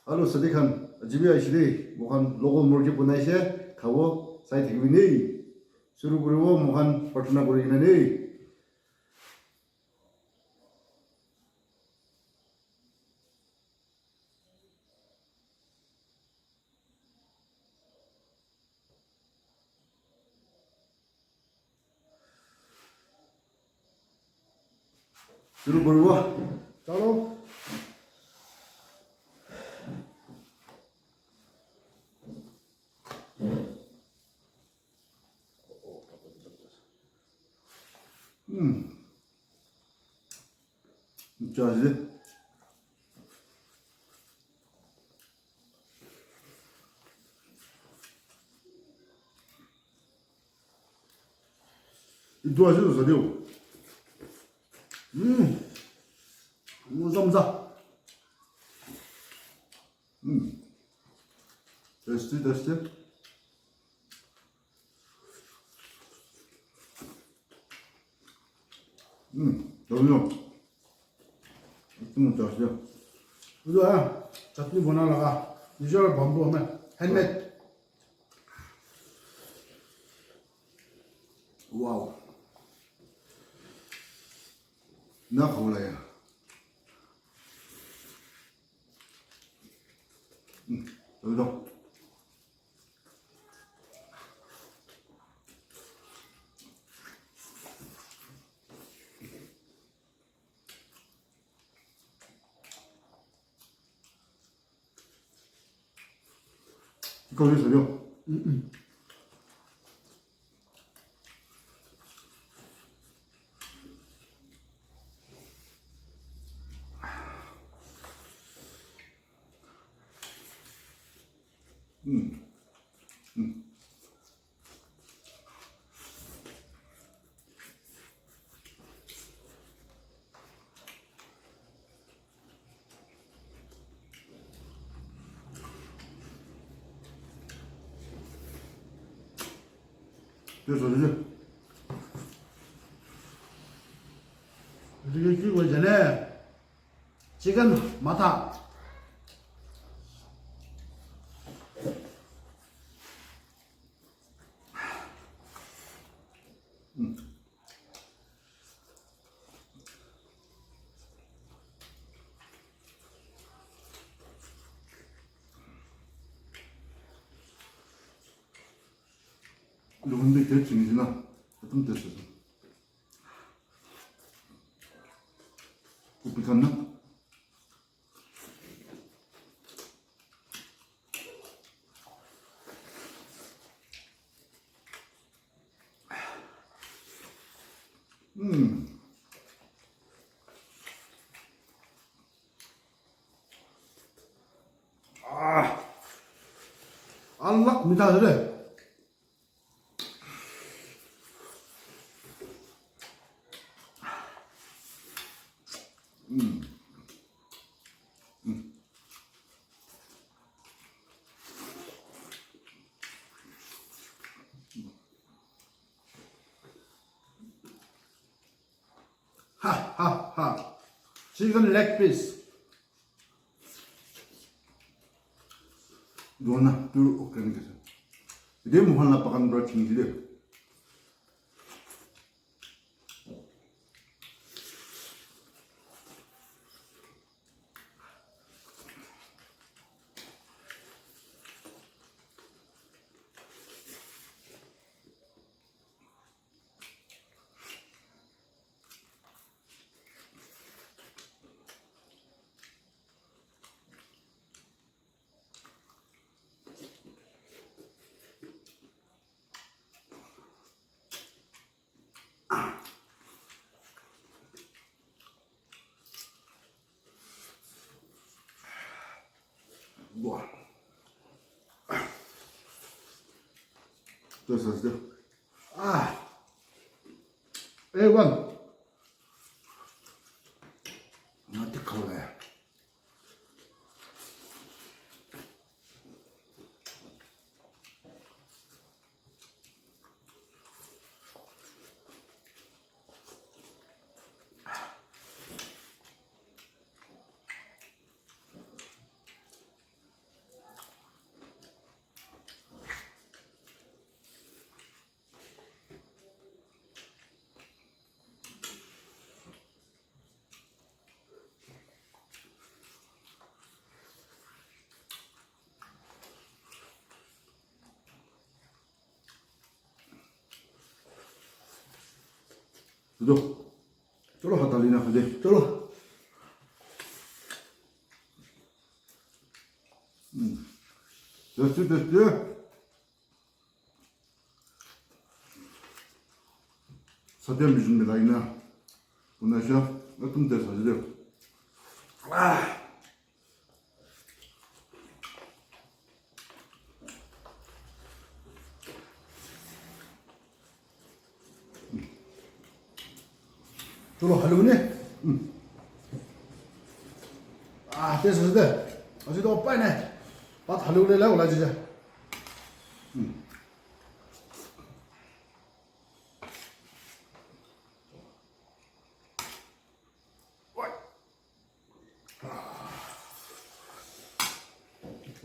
Alo Sadikan, jibi aishide, mohan logo morje punaise, kawo sai thikbi nei. Suru kuriwo mohan partna kurigina nei. Suru kuriwo, chalo. 자지. 이도 아시도 사dio. 무섭다. 됐지. 너무 좀 좋았어요. 이거 चटनी बना लगा visual bamboo में हैंडमेड 와우. 나 가올라야. 여기도. 이거 왜 소려? 왜 소리지? 이게 끼고 전에 지금 마타 누군데 결정이지나 어떤 됐어서 고삐 갔나? Allah 미타 그래 하하하 지금 렉피스 누웠나? dur 오케이 그래서 이제 뭐 하나 빠간 거 챙기래. 와. 됐어. A1 나한테 가올라야. 그죠? 쫄로 갔다 리나 근데 쫄로. 됐지. 서대한 미준입니다 이나 오늘시야 어떤 데서 하죠? 쫄로 하려고니? 됐어, 돼. 어제도 오빠네. 밥 하려고 그래라고 나 진짜.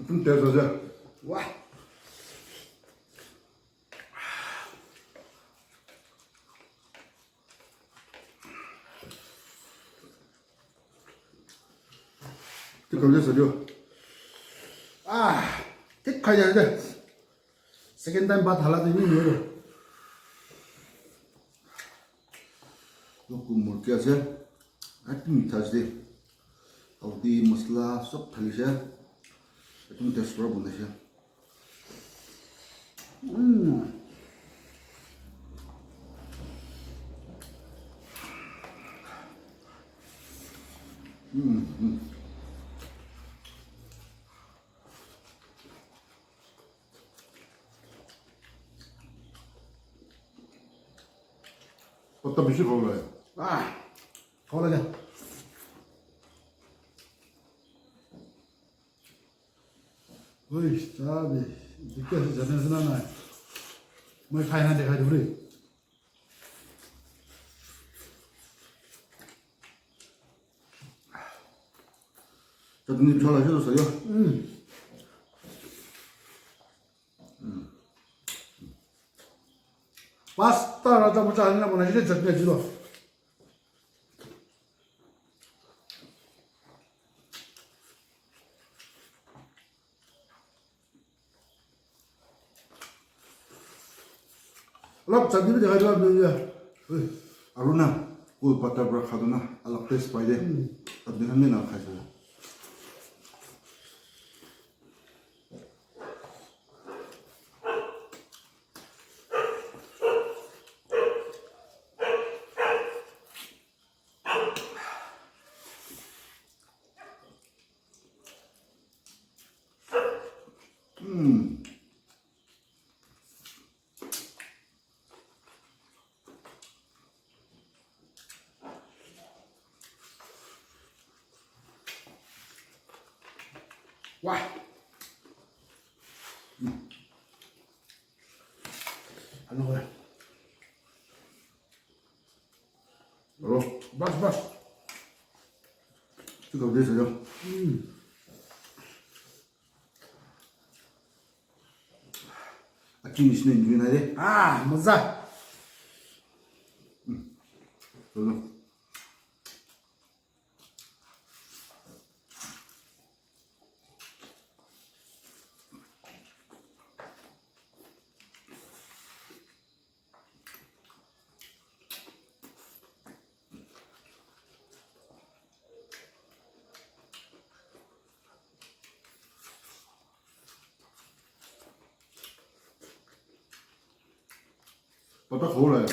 어떤 데서 하죠? 와. 그 걸려서 죠 택하지 돼. 세컨 타임 밥 달라더니 뭐로? लोग मोर क्या से आटम मिठास दे और दी मसला सब थाली से तुम टेस्ट करो बुने से 어떤 빛이 걸어요? 거라자. 어이, 짜비. 늦게서 전해서 나나. 뭐 가야한데 가지 우리. 저 등님 잘 하셔줬어요? 파스타라다 보자 아니나 보나 이래 전해 주로. 랍 잔디를 내가 좋아하는데. 아루나 그 바타 브라카도나 알락 테스 파이데 어디 한네 나 가져요 와. 안 먹어요. 알어? 바스. 그 어디서 요? 아침 이시는 유인하래? 뭐자? 저도 바타 거울아요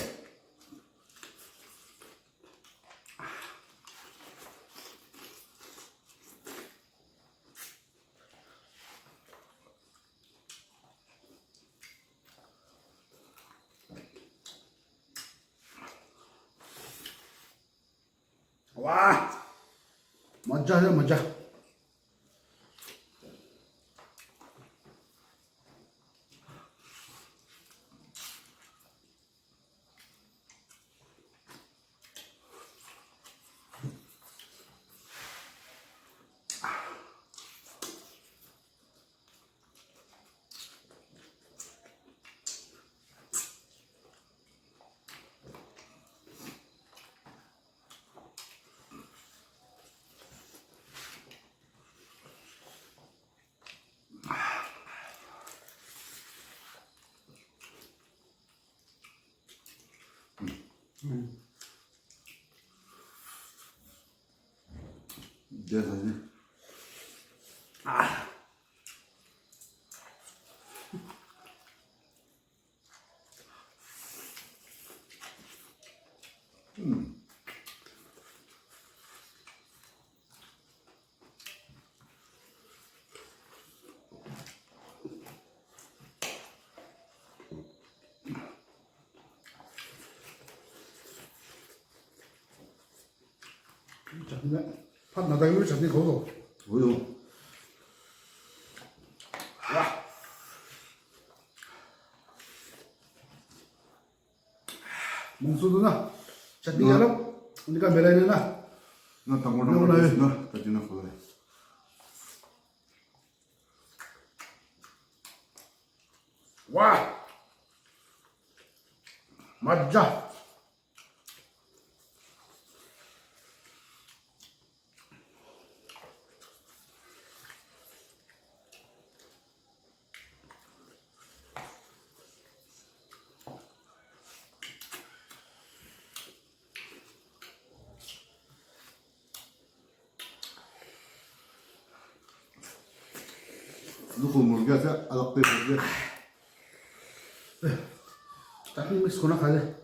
와. 먼저요, 먼저. 내 사실. 자, 근데 팥 나다기로 잡니 거도. 뭐요? 몽수도나 chutney galam unika melai na 나 당근 너무 하나 나요. 있으나 다지나 그래. 와 맞자 누구 모르게 해서 알았대 그게. chutney mix kona khale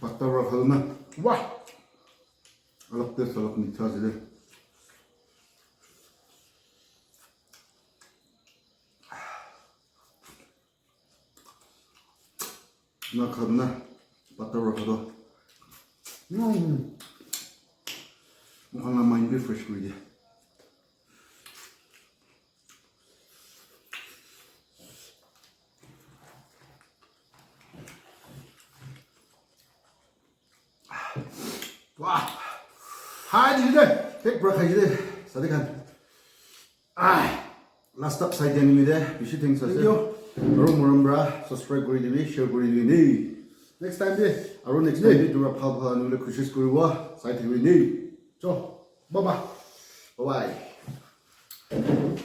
바다로 가면 와 알았대 살았 니타지래. 나 가나 바다로 가도 뭐 하나 마인드 프레시 그게. 와 하지 이제 백 브라카이데 사대간. Last up side enemy there. You should think so. Thank you. Aron morambra subscribe kori dibi share kori dibi ni. next time đi Aron next time dura pha nule kushes koriwa side dibi ni. cho bye bye Bye bye.